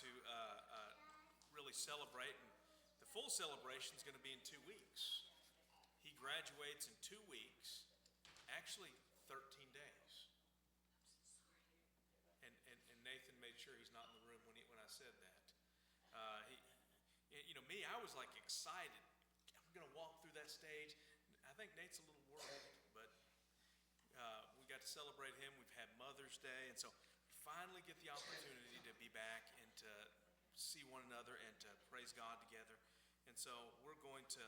to really celebrate, and the full celebration is going to be in 2 weeks. He graduates in 2 weeks, actually 13 days. And Nathan made sure he's not in the room when I said that. Me, I was like excited. I'm going to walk through that stage. I think Nate's a little worried, but we got to celebrate him. We've had Mother's Day, and so finally get the opportunity to be back and to see one another and to praise God together. And so we're going to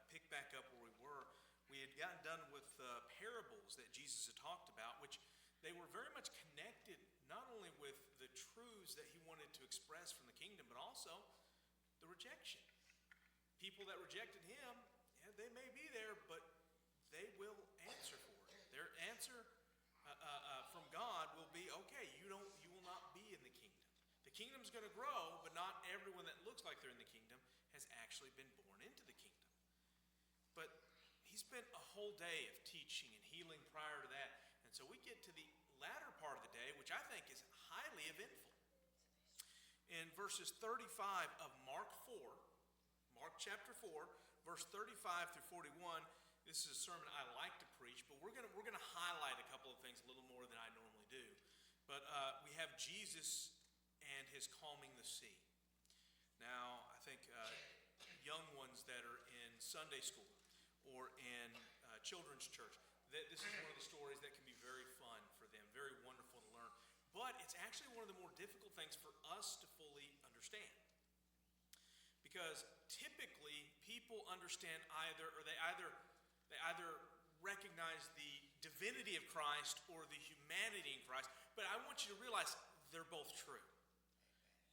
pick back up where we were. We had gotten done with parables that Jesus had talked about, which they were very much connected not only with the truths that he wanted to express from the kingdom, but also the rejection. People that rejected him, yeah, they may be there, but they will answer for it. Their answer from God will be, okay, you will not be in the kingdom. The kingdom's going to grow, but not everyone that looks like they're in the kingdom has actually been born into the kingdom. But he spent a whole day of teaching and healing prior to that. And so we get to the latter part of the day, which I think is highly eventful. In verses 35 of Mark chapter 4, verse 35 through 41, this is a sermon I like to preach, but we're going to highlight a couple of things a little more than I normally do. But we have Jesus and his calming the sea. Now, I think young ones that are in Sunday school or in children's church, this is one of the stories that can be very fun for them, very wonderful to learn. But it's actually one of the more difficult things for us to fully understand. Because typically people understand they either recognize the divinity of Christ or the humanity in Christ. But I want you to realize they're both true.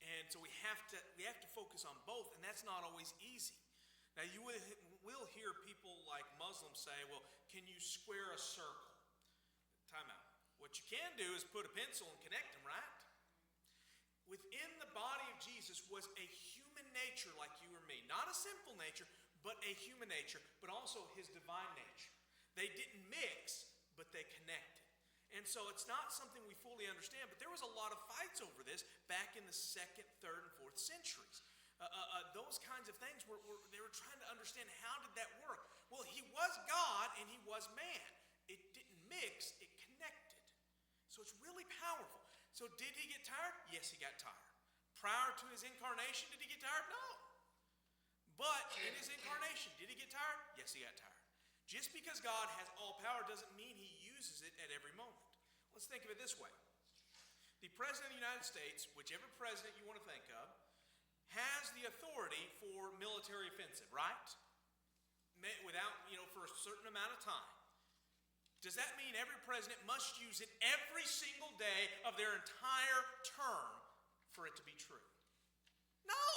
And so we have to focus on both, and that's not always easy. Now you will hear people like Muslims say, well, can you square a circle? Time out. What you can do is put a pencil and connect them, right? Within the body of Jesus was a human nature like you or me. Not a sinful nature, but a human nature, but also his divine nature. They didn't mix, but they connected. And so it's not something we fully understand, but there was a lot of fights over this back in the 2nd, 3rd, and 4th centuries. Those kinds of things, they were trying to understand, how did that work? Well, he was God and he was man. It didn't mix, it connected. So it's really powerful. So did he get tired? Yes, he got tired. Prior to his incarnation, did he get tired? No. But in his incarnation, did he get tired? Yes, he got tired. Just because God has all power doesn't mean he uses it at every moment. Let's think of it this way. The President of the United States, whichever president you want to think of, has the authority for military offensive, right? Without, for a certain amount of time. Does that mean every president must use it every single day of their entire term for it to be true? No!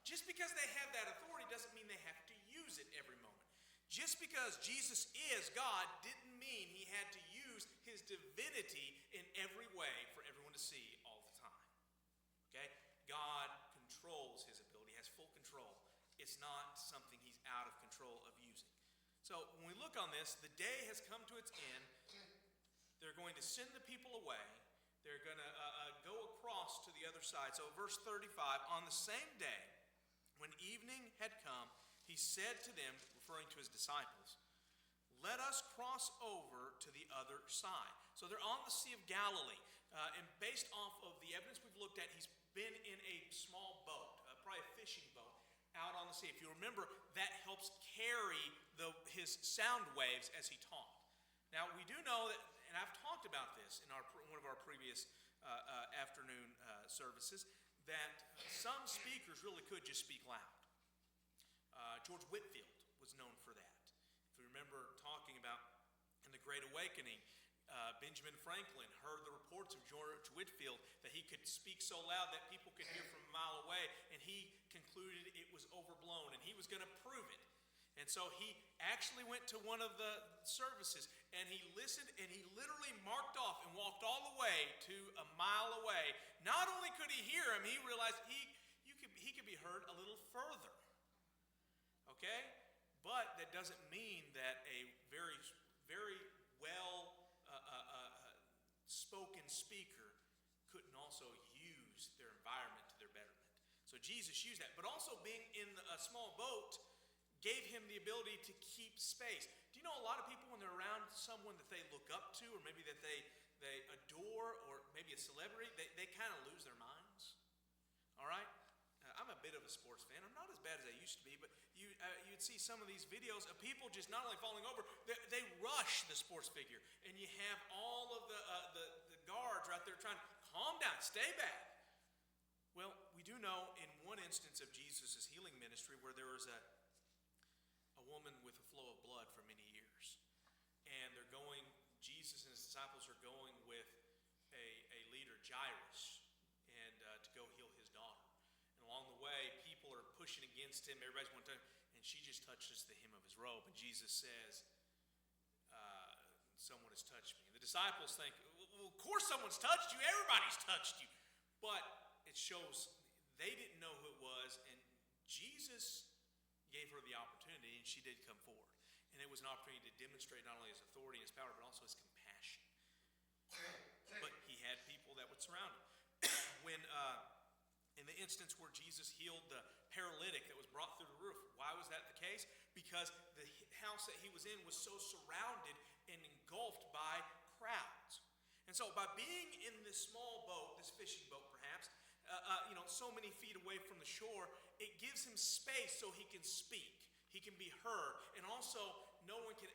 Just because they have that authority doesn't mean they have to use it every moment. Just because Jesus is God didn't mean he had to use his divinity in every way for everyone to see all the time. Okay? God controls his ability, has full control. It's not something he's out of control of using. So when we look on this, the day has come to its end. They're going to send the people away. They're going to go across to the other side. So verse 35, on the same day, when evening had come, he said to them, referring to his disciples, let us cross over to the other side. So they're on the Sea of Galilee. And based off of the evidence we've looked at, he's been in a small boat, probably a fishing boat, out on the sea. If you remember, that helps carry his sound waves as he taught. Now, we do know that, and I've talked about this in one of our previous afternoon services, that some speakers really could just speak loud. George Whitefield was known for that. If you remember talking about in the Great Awakening, Benjamin Franklin heard the reports of George Whitefield that he could speak so loud that people could hear from a mile away, and he concluded it was overblown, and he was going to prove it. And so he actually went to one of the services, and he listened, and he literally marked off and walked all the way to a mile away. Not only could he hear him, he realized he could be heard a little further. Okay? But that doesn't mean that a very, very well spoken speaker couldn't also use their environment to their best Jesus used that. But also being in a small boat gave him the ability to keep space. Do you know a lot of people when they're around someone that they look up to, or maybe that they adore, or maybe a celebrity, they kind of lose their minds? All right? I'm a bit of a sports fan. I'm not as bad as I used to be, but you'd see some of these videos of people just not only falling over, they rush the sports figure, and you have all of the guards right there trying to calm down, stay back. Well, we do know in one instance of Jesus' healing ministry where there was a woman with a flow of blood for many years, and Jesus and his disciples are going with a leader, Jairus, and to go heal his daughter. Along the way, people are pushing against him. Everybody's one time, and she just touches the hem of his robe. And Jesus says, someone has touched me. And the disciples think, well, of course someone's touched you. Everybody's touched you. But it shows they didn't know who it was. And Jesus gave her the opportunity, and she did come forward. And it was an opportunity to demonstrate not only his authority and his power, but also his compassion. But he had people that would surround him. When in the instance where Jesus healed the paralytic that was brought through the roof. Why was that the case? Because the house that he was in was so surrounded and engulfed by crowds. And so by being in this small boat, this fishing boat perhaps, so many feet away from the shore, it gives him space so he can speak. He can be heard. And also, no one can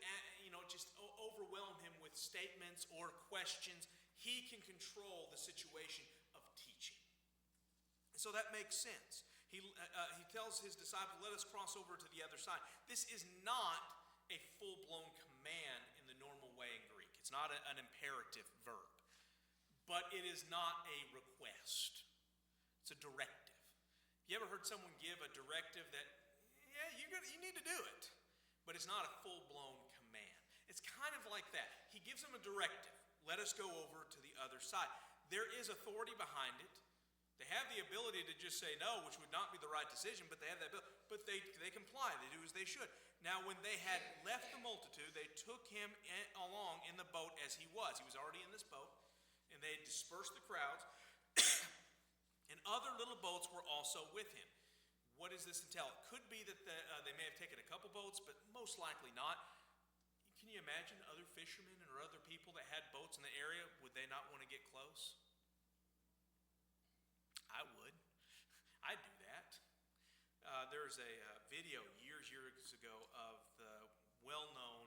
just overwhelm him with statements or questions. He can control the situation of teaching. So that makes sense. He tells his disciples, let us cross over to the other side. This is not a full-blown command in the normal way in Greek. It's not an imperative verb. But it is not a request. It's a directive. You ever heard someone give a directive that, you need to do it, but it's not a full-blown command? It's kind of like that. He gives them a directive. Let us go over to the other side. There is authority behind it. They have the ability to just say no, which would not be the right decision, but they have that ability. But they comply. They do as they should. Now, when they had left the multitude, they took him along in the boat as he was. He was already in this boat, and they dispersed the crowds, and other little boats were also with him. What does this entail? It could be that they may have taken a couple boats, but most likely not. Can you imagine other fishermen or other people that had boats in the area? Would they not want to get close? I would. I'd do that. There's a video years ago of the well-known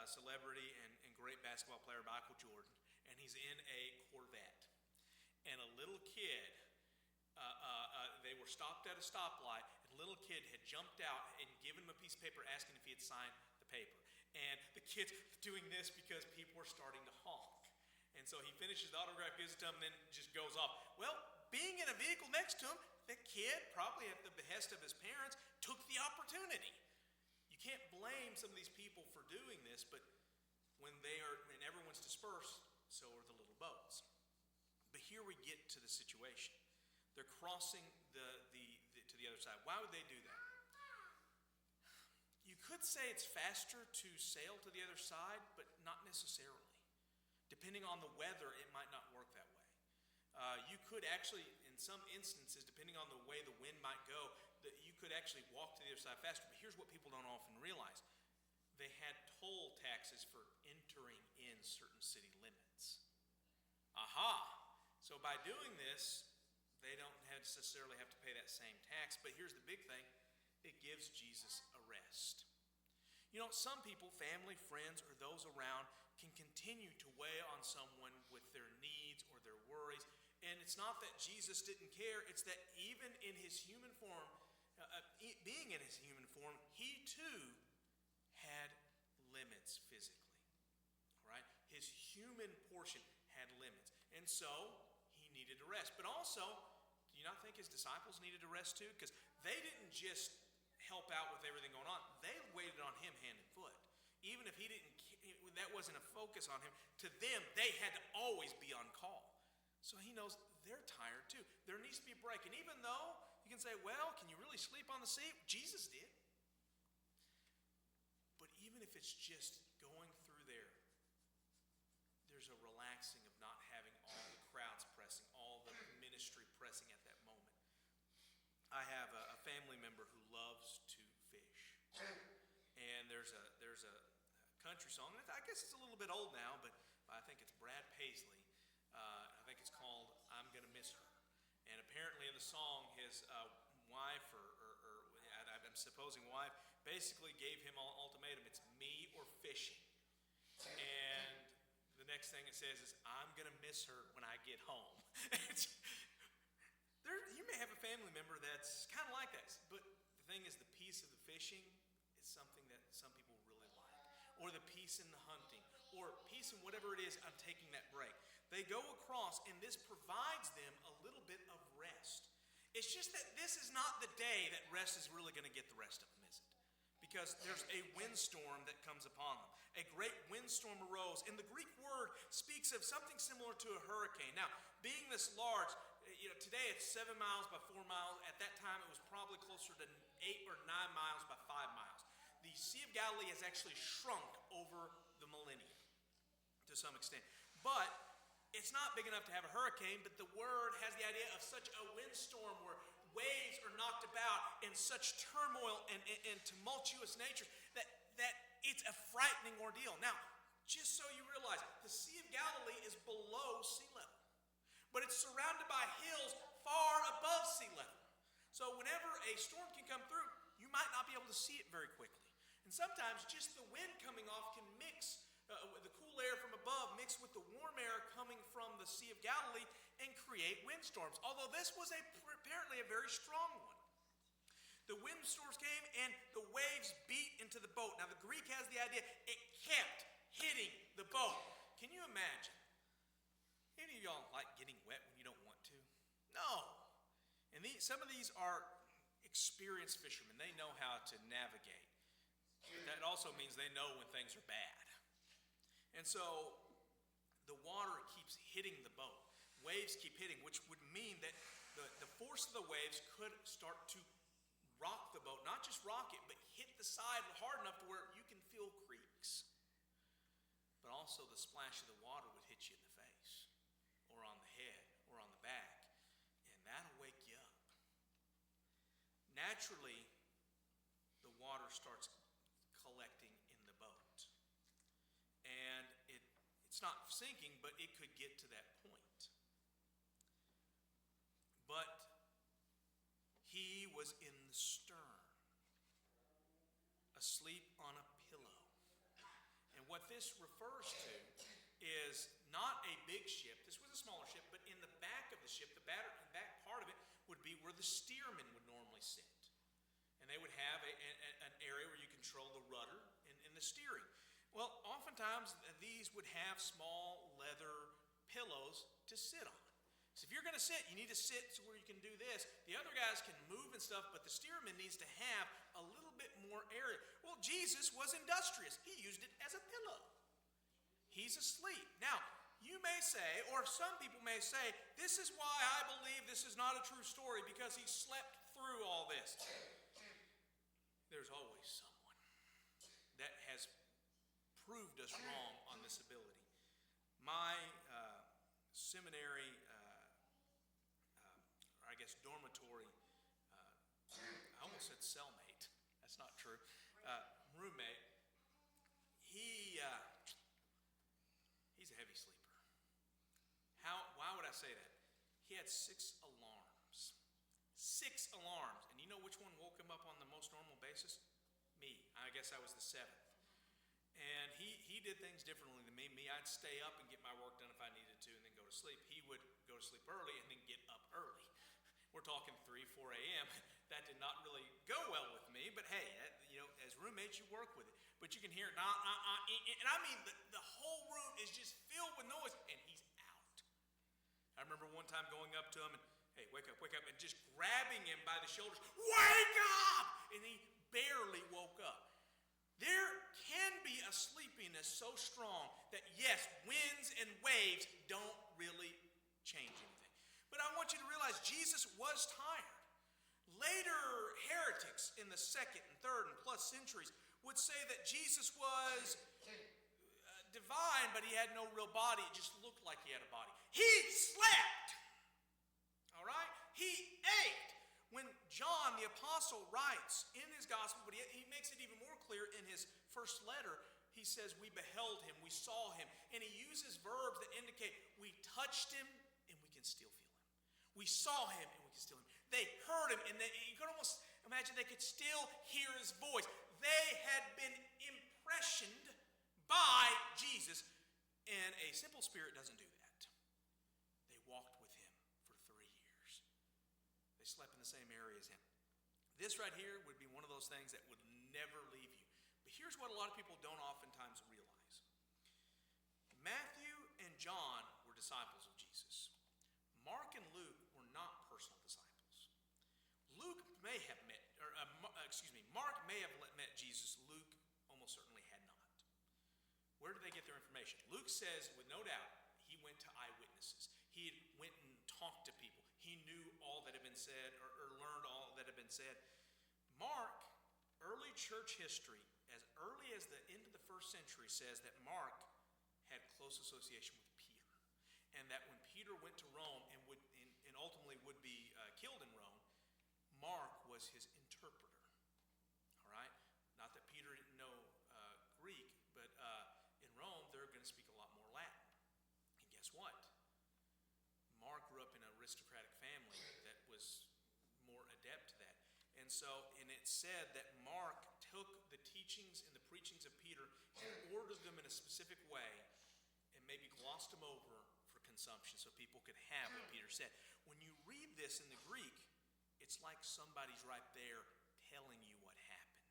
celebrity and great basketball player Michael Jordan, and he's in a Corvette. And a little kid, they were stopped at a stoplight, and a little kid had jumped out and given him a piece of paper asking if he had signed the paper. And the kid's doing this because people are starting to honk. And so he finishes the autograph, gives it to him, and then just goes off. Well, being in a vehicle next to him, the kid, probably at the behest of his parents, took the opportunity. You can't blame some of these people for doing this, but when everyone's dispersed, so are the little boats. But here we get to the situation. They're crossing to the other side. Why would they do that? You could say it's faster to sail to the other side, but not necessarily. Depending on the weather, it might not work that way. You could actually, in some instances, depending on the way the wind might go, you could actually walk to the other side faster. But here's what people don't often realize. They had toll taxes for entering in certain city limits. Aha! So by doing this, they don't necessarily have to pay that same tax. But here's the big thing. It gives Jesus a rest. Some people, family, friends, or those around, can continue to weigh on someone with their needs or their worries. And it's not that Jesus didn't care. It's that even in his human form, being in his human form, he too had limits physically. All right? His human portion had limits. And so he needed a rest. But also, do you not think his disciples needed a rest too? Because they didn't just help out with everything going on. They waited on him hand and foot. Even if that wasn't a focus on him, to them, they had to always be on call. So he knows they're tired too. There needs to be a break. And even though you can say, well, can you really sleep on the seat? Jesus did. But even if it's just going through there's a relaxing of not having all the crowds pressing, all the ministry pressing at that moment. I have a family member who loves to fish, and there's a country song, and I guess it's a little bit old now, but I think it's Brad Paisley. I think it's called "I'm Gonna Miss Her," and apparently in the song, his wife or I'm supposing wife basically gave him an ultimatum: it's me or fishing. And the next thing it says is, "I'm gonna miss her when I get home." You may have a family member that's kind of like that, but the thing is, the piece of the fishing is something that some people really like, or the piece in the hunting, or piece in whatever it is. I'm taking that break. They go across, and this provides them a little bit of rest. It's just that this is not the day that rest is really going to get the rest of them, is it? Because there's a windstorm that comes upon them. A great windstorm arose, and the Greek word speaks of something similar to a hurricane. Now, being this large, today it's 7 miles by 4 miles. At that time, it was probably closer to 8 or 9 miles by 5 miles. The Sea of Galilee has actually shrunk over the millennium to some extent. But it's not big enough to have a hurricane, but the word has the idea of such a windstorm where waves are knocked about in such turmoil and tumultuous nature that it's a frightening ordeal. Now, just so you realize, the Sea of Galilee is below sea level, but it's surrounded by hills far above sea level. So whenever a storm can come through, you might not be able to see it very quickly. And sometimes just the wind coming off can mix the cool air from above mixed with the warm air coming from the Sea of Galilee and create windstorms. Although this was apparently a very strong one. The windstorms came and the waves beat into the boat. Now the Greek has the idea it kept hitting the boat. Can you imagine? Any of y'all like getting wet when you don't want to? No. And some of these are experienced fishermen. They know how to navigate. That also means they know when things are bad. And so the water keeps hitting the boat. Waves keep hitting, which would mean that the force of the waves could start to rock the boat. Not just rock it, but hit the side hard enough to where you can feel creaks. But also the splash of the water would hit you in the face, or on the head, or on the back. And that'll wake you up. Naturally, the water starts collecting in the boat. And it's not sinking, but it could get to that point. But he was in the stern, asleep on a pillow. And what this refers to is not a big ship. This was a smaller ship, but in the back of the ship, the back part of it would be where the steerman would normally sit. And they would have an area where you control the rudder and the steering. Well, oftentimes these would have small leather pillows to sit on. So if you're going to sit, you need to sit to where you can do this. The other guys can move and stuff, but the steerman needs to have a little bit more area. Well, Jesus was industrious. He used it as a pillow. He's asleep. Now, you may say, or some people may say, this is why I believe this is not a true story, because he slept through all this. There's always someone that has proved us wrong on this ability. My seminary, or I guess dormitory, I almost said cellmate. That's not true. Roommate. He's a heavy sleeper. Why would I say that? He had 6 alarms. 6 alarms. And you know which one woke him up on the most normal basis? Me. I guess I was the 7th. And he did things differently than me. I'd stay up and get my work done if I needed to and then go to sleep. He would go to sleep early and then get up early. We're talking 3, 4 a.m. That did not really go well with me, but hey, as roommates, you work with it. But you can hear, and I mean, the whole room is just filled with noise, and he's out. I remember one time going up to him and, hey, wake up, and just grabbing him by the shoulders, wake up! And he barely woke up. There can be a sleepiness so strong that, yes, winds and waves don't really change anything. But I want you to realize Jesus was tired. Later heretics in the 2nd and 3rd and plus centuries would say that Jesus was divine, but he had no real body. It just looked like he had a body. He slept. All right? He ate. When John apostle writes in his gospel, but he makes it even more clear in his first letter. He says, we beheld him, we saw him. And he uses verbs that indicate we touched him and we can still feel him. We saw him and we can still hear him. They heard him, and you could almost imagine they could still hear his voice. They had been impressioned by Jesus, and a simple spirit doesn't do that. They walked with him for 3 years. They slept in the same area as him. This right here would be one of those things that would never leave you. But here's what a lot of people don't oftentimes realize. Matthew and John were disciples of Jesus. Mark and Luke were not personal disciples. Mark may have met Jesus. Luke almost certainly had not. Where did they get their information? Luke says, with no doubt, he went to eyewitnesses. He went and talked to people. He knew all that had been said or learned all that had been said. Mark, early church history, as early as the end of the first century, says that Mark had close association with Peter. And that when Peter went to Rome and ultimately would be killed in Rome, Mark was his interpreter. All right? Not that Peter didn't know Greek, but in Rome, they're going to speak a lot more Latin. And guess what? Mark grew up in an aristocratic family that was more adept to that. And it said that Mark took the teachings and the preachings of Peter and ordered them in a specific way and maybe glossed them over for consumption so people could have what Peter said. When you read this in the Greek, it's like somebody's right there telling you what happened.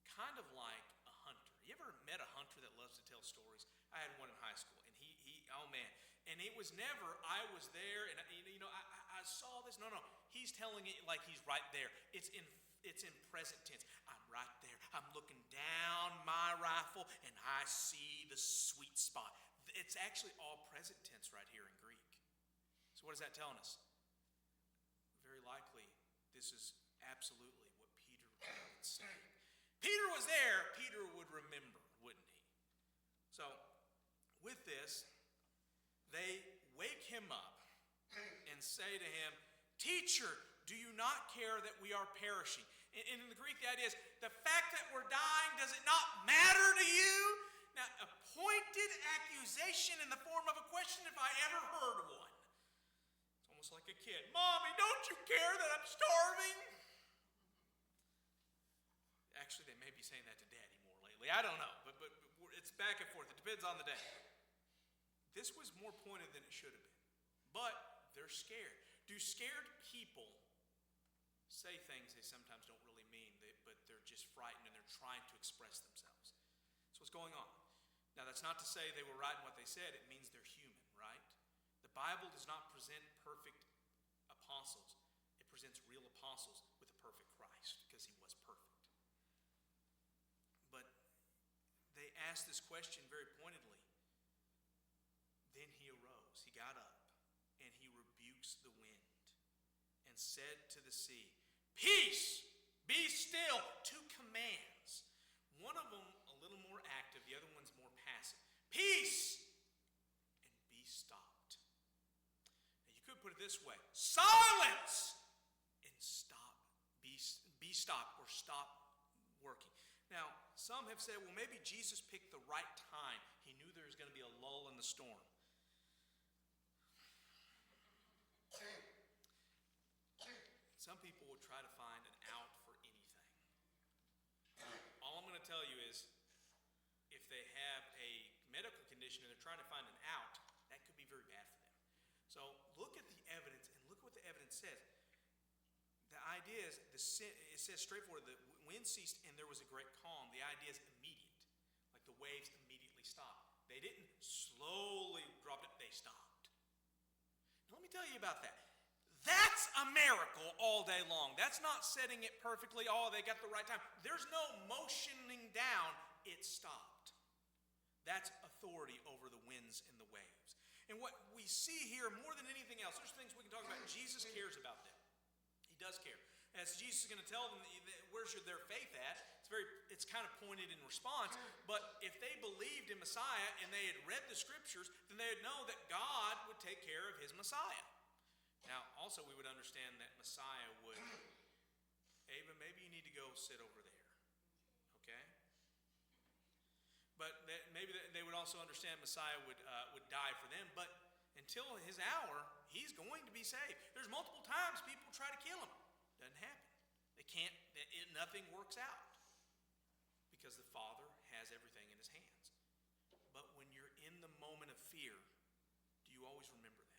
Kind of like a hunter. You ever met a hunter that loves to tell stories? I had one in high school, and he oh man. And it was never, I was there, and I saw this. No. He's telling it like he's right there. It's in present tense. I'm right there. I'm looking down my rifle, and I see the sweet spot. It's actually all present tense right here in Greek. So what is that telling us? Very likely, this is absolutely what Peter would say. Peter was there. Peter would remember, wouldn't he? So, with this, they wake him up and say to him, "Teacher, do you not care that we are perishing?" And in the Greek, the idea is, the fact that we're dying, does it not matter to you? Now, a pointed accusation in the form of a question, if I ever heard one. It's almost like a kid. "Mommy, don't you care that I'm starving?" Actually, they may be saying that to Daddy more lately. I don't know, but it's back and forth. It depends on the day. This was more pointed than it should have been. But they're scared. Do scared people say things they sometimes don't really mean, but they're just frightened and they're trying to express themselves? That's what's going on. Now, that's not to say they were right in what they said. It means they're human, right? The Bible does not present perfect apostles. It presents real apostles with a perfect Christ, because he was perfect. But they asked this question very pointedly. Then he arose, he got up, and he rebukes the wind and said to the sea, "Peace, be still." 2 commands. One of them a little more active, the other one's more passive. Peace, and be stopped. Now you could put it this way: silence, and stop. Be stopped, or stop working. Now, some have said, well, maybe Jesus picked the right time. He knew there was going to be a lull in the storm. Some people would try to find an out for anything. All I'm going to tell you is, if they have a medical condition and they're trying to find an out, that could be very bad for them. So look at the evidence and look what the evidence says. The idea is, it says straightforward, the wind ceased and there was a great calm. The idea is immediate. Like the waves immediately stopped. They didn't slowly drop it, they stopped. Now let me tell you about that. That's a miracle all day long. That's not setting it perfectly. Oh, they got the right time. There's no motioning down. It stopped. That's authority over the winds and the waves. And what we see here more than anything else, there's things we can talk about. Jesus cares about them. He does care. As Jesus is going to tell them, where's their faith at? It's kind of pointed in response. But if they believed in Messiah and they had read the scriptures, then they would know that God would take care of his Messiah. Now, also we would understand that Messiah would, Ava, maybe you need to go sit over there. Okay? But maybe they would also understand Messiah would die for them. But until his hour, he's going to be saved. There's multiple times people try to kill him. Doesn't happen. They can't. Nothing works out because the Father has everything in his hands. But when you're in the moment of fear, do you always remember that?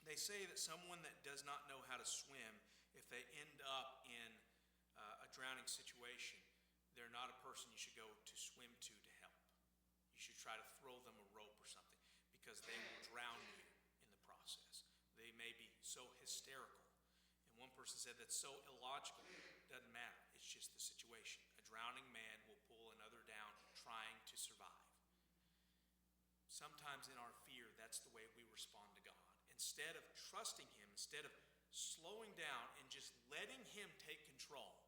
They say that someone that does not know how to swim, if they end up in a drowning situation, they're not a person you should go to swim to help. You should try to throw them a rope or something because they will drown you in the process. They may be so hysterical. And one person said that's so illogical. Doesn't matter. It's just the situation. A drowning man will pull another down trying to survive. Sometimes in our fear, that's the way we respond to God. Instead of trusting him, instead of slowing down and just letting him take control,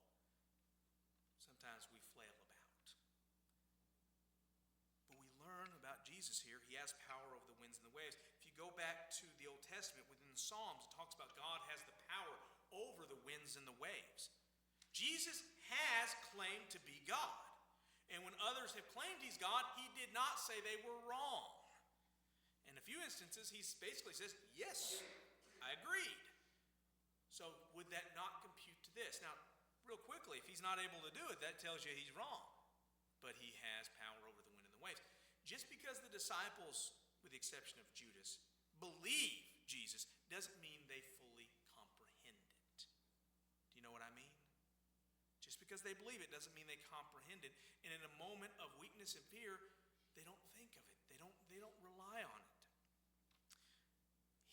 sometimes we flail about. But we learn about Jesus here. He has power over the winds and the waves. If you go back to the Old Testament, within the Psalms, it talks about God has the power over the winds and the waves. Jesus has claimed to be God. And when others have claimed he's God, he did not say they were wrong. In a few instances, he basically says, yes, I agreed. So would that not compute to this? Now, real quickly, if he's not able to do it, that tells you he's wrong. But he has power over the wind and the waves. Just because the disciples, with the exception of Judas, believe Jesus doesn't mean they fully comprehend it. Do you know what I mean? Just because they believe it doesn't mean they comprehend it. And in a moment of weakness and fear, they don't think of it. They don't rely on it.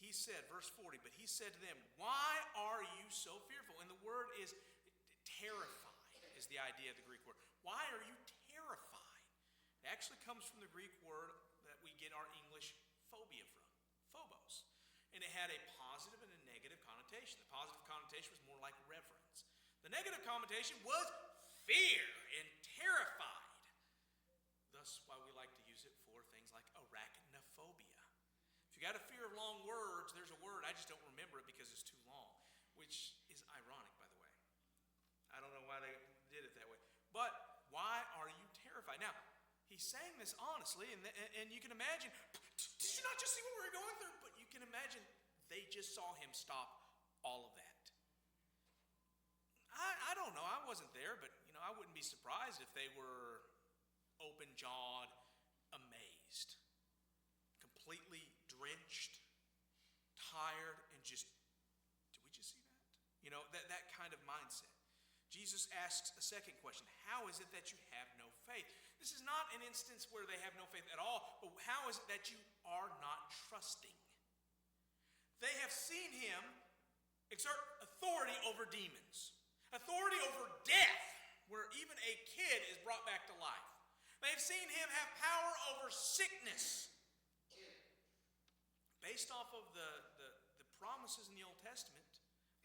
He said, verse 40, but he said to them, why are you so fearful? And the word is terrified, is the idea of the Greek word. Why are you terrified? It actually comes from the Greek word that we get our English phobia from, phobos. And it had a positive and a negative connotation. The positive connotation was more like reverence. The negative connotation was fear and terrified. Thus why we like to use it for things like arachnophobia. If you got a fear of long words, there's a word, I just don't remember it because it's too long, which is ironic, by the way. I don't know why they did it that way. But why are you terrified? Now, he's saying this honestly, and you can imagine, did you not just see what we were going through? But you can imagine they just saw him stop all of that. I don't know, I wasn't there, but I wouldn't be surprised if they were open-jawed, amazed, completely drenched, tired, and just, did we just see that? That kind of mindset. Jesus asks a second question. How is it that you have no faith? This is not an instance where they have no faith at all, but how is it that you are not trusting? They have seen him exert authority over demons, authority over death, where even a kid is brought back to life. They've seen him have power over sickness. Based off of the promises in the Old Testament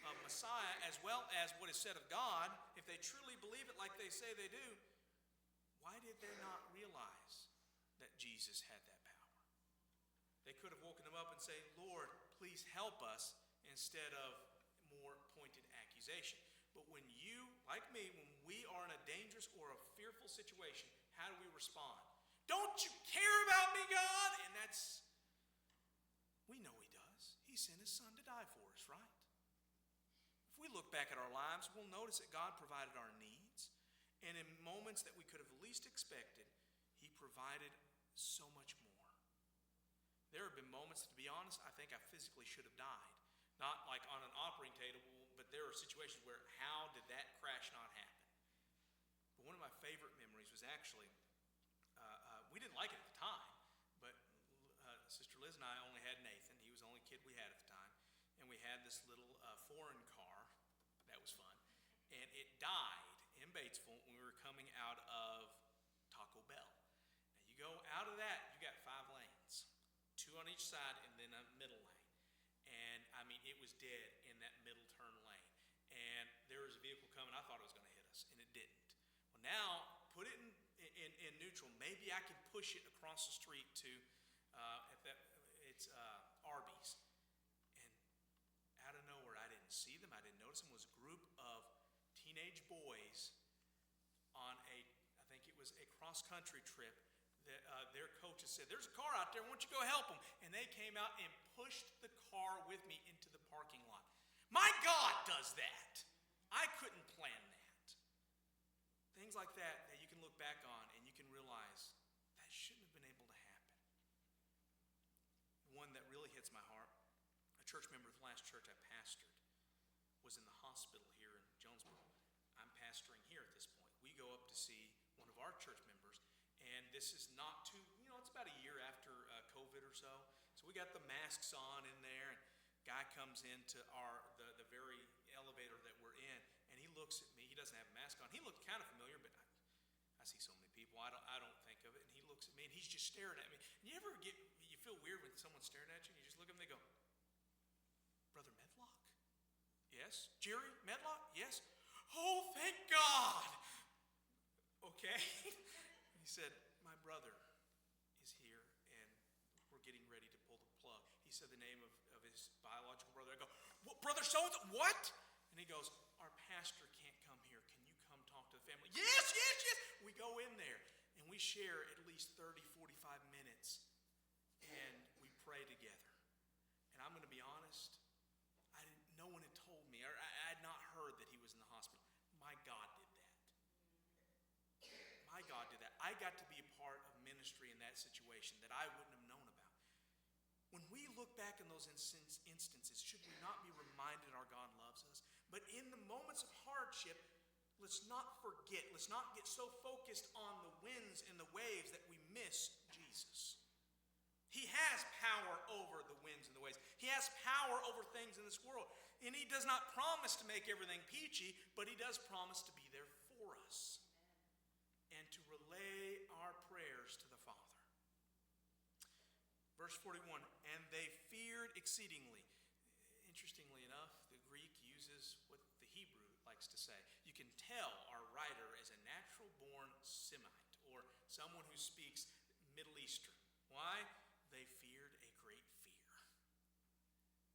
of Messiah, as well as what is said of God, if they truly believe it like they say they do, why did they not realize that Jesus had that power? They could have woken him up and say, Lord, please help us, instead of more pointed accusation. But when you, like me, when we are in a dangerous or a fearful situation, how do we respond? Don't you care about me, God? And we know he does. He sent his son to die for us, right? If we look back at our lives, we'll notice that God provided our needs. And in moments that we could have least expected, he provided so much more. There have been moments, to be honest, I think I physically should have died. Not like on an operating table, but there are situations where how did that crash not happen? But one of my favorite memories was actually, we didn't like it at the time, but Sister Liz and I only had Nathan. He was the only kid we had at the time. And we had this little foreign car. That was fun. And it died in Batesville when we were coming out of Taco Bell. Now you go out of that, you got 5 lanes. 2 on each side and then a middle lane. And it was dead in that middle turn lane. And there was a vehicle coming, I thought it was going to hit us, and it didn't. Well, now, put it in neutral. Maybe I can push it across the street to Arby's. And out of nowhere, I didn't see them, I didn't notice them, was a group boys on I think it was a cross-country trip. Their coaches said, there's a car out there, why don't you go help them? And they came out and pushed the car with me into the parking lot. My God does that. I couldn't plan that. Things like that you can look back on and you can realize that shouldn't have been able to happen. One that really hits my heart, a church member of the last church I pastored was in the hospital here in Jonesboro. I'm pastoring here at this point. We go up to see one of our church members, and this is not too, it's about a year after COVID or so. So we got the masks on in there, and guy comes into the very elevator that we're in, and he looks at me. He doesn't have a mask on. He looked kind of familiar, but I see so many people. I don't think of it. And he looks at me, and he's just staring at me. And you feel weird when someone's staring at you, and you just look at them, and they go, Brother Medlock? Yes. Jerry Medlock? Yes. Oh, thank God. Okay. He said, my brother is here, and we're getting ready to pull the plug. He said the name of his biological brother. I go, what, Brother so-and-so? What? And he goes, our pastor can't come here. Can you come talk to the family? Yes. We go in there, and we share at least 30, 45 minutes, and we pray together. And I'm going to be honest, no one had told me, or I had not heard that he was in the hospital. My God did that. My God did that. I got to be a part of ministry in that situation that I wouldn't have known about. When we look back in those instances, should we not be reminded our God loves us? But in the moments of hardship, let's not forget, let's not get so focused on the winds and the waves that we miss Jesus. He has power over the winds and the waves. He has power over things in this world. And he does not promise to make everything peachy, but he does promise to be there for us. And to relay our prayers to the Father. Verse 41, and they feared exceedingly. Interestingly enough, the Greek uses what the Hebrew likes to say. You can tell our writer is a natural-born Semite, or someone who speaks Middle Eastern. Why? They feared a great fear.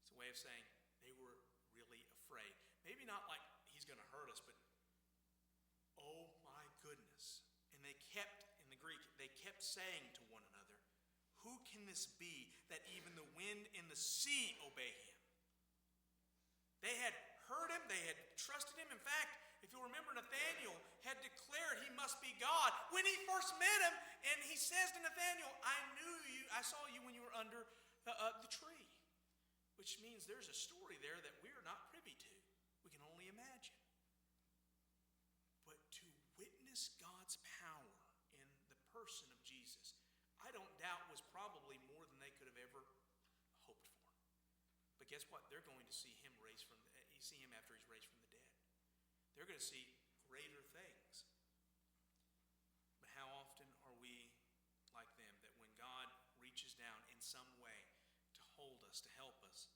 It's a way of saying they were really afraid. Maybe not like he's going to hurt us, but oh my goodness. And they kept, in the Greek, they kept saying to one another, who can this be that even the wind and the sea obey him? They had heard him, they had trusted him. In fact, if you'll remember, Nathanael had declared he must be God when he first met him, and he says to Nathanael, I knew you, I saw you when you were under the tree. Which means there's a story there that we are not privy to. We can only imagine. But to witness God's power in the person of Jesus, I don't doubt was probably more than they could have ever hoped for. But guess what? They're going to see him after he's raised from the dead. They're going to see greater things. But how often are we like them, that when God reaches down in some way to hold us, to help us,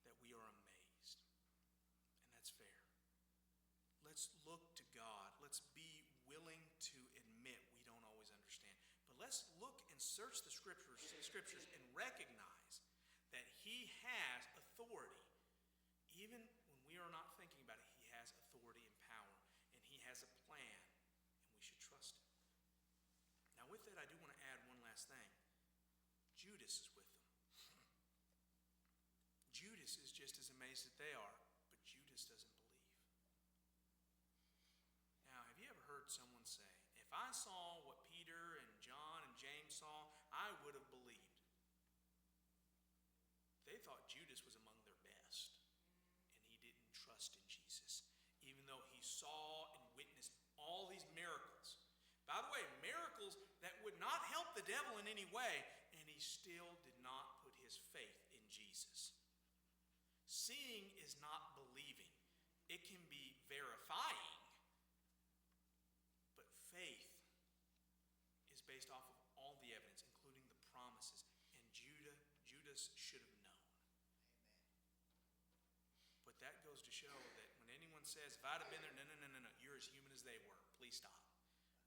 that we are amazed? And that's fair. Let's look to God. Let's be willing to admit we don't always understand. But let's look and search the scriptures and recognize that he has authority. Even when we are not thinking about it, he has authority and power, and he has a plan, and we should trust him. Now with that, I do want to add one last thing. Judas is with them. Judas is just as amazed that they are, but Judas doesn't believe. Now, have you ever heard someone say, if I saw what Peter and John and James saw, I would have believed? They thought Judas was among their best, and he didn't trust in Jesus, even though he saw and witnessed all these miracles. By the way, miracles that would not help the devil in any way, and he still did not put his faith in Jesus. Seeing is not believing. It can be verifying, but faith is based off of all the evidence, including the promises, and Judas should have known. Amen. But that goes to show that when anyone says, if I'd have been there, no, you're as human as they were. Please stop.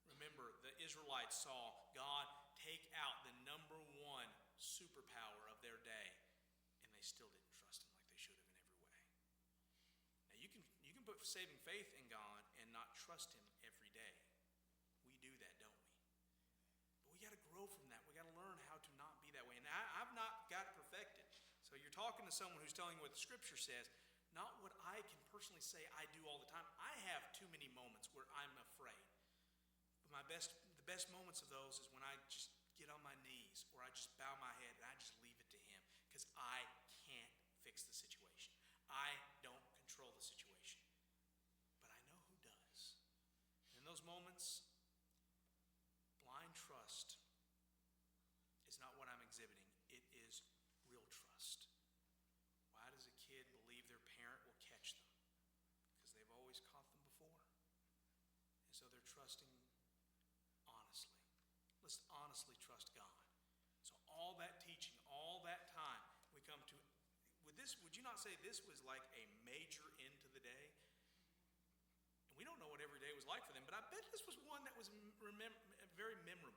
Remember, the Israelites saw God take out the number one superpower of their day, and they still didn't trust him like they should have in every way. Now, you can put saving faith in God and not trust Him every day. We do that, don't we? But we got to grow from that. We got to learn how to not be that way. And I've not got it perfected. So you're talking to someone who's telling you what the Scripture says, not what I can personally say I do all the time. I have too many moments where I'm afraid. But the best moments of those is when I just get on my knees or I just bow my head and I just leave it to Him because I can't fix the situation. I don't control the situation. But I know who does. And in those moments, blind trust is not what I'm exhibiting. It is real trust. Why does a kid believe their parent will catch them? Because they've always caught them before. And so they're trusting honestly. Let's honestly trust God. So all that teaching, all that time, we come to, would you not say this was like a major end to the day? And we don't know what every day was like for them, but I bet this was one that was very memorable.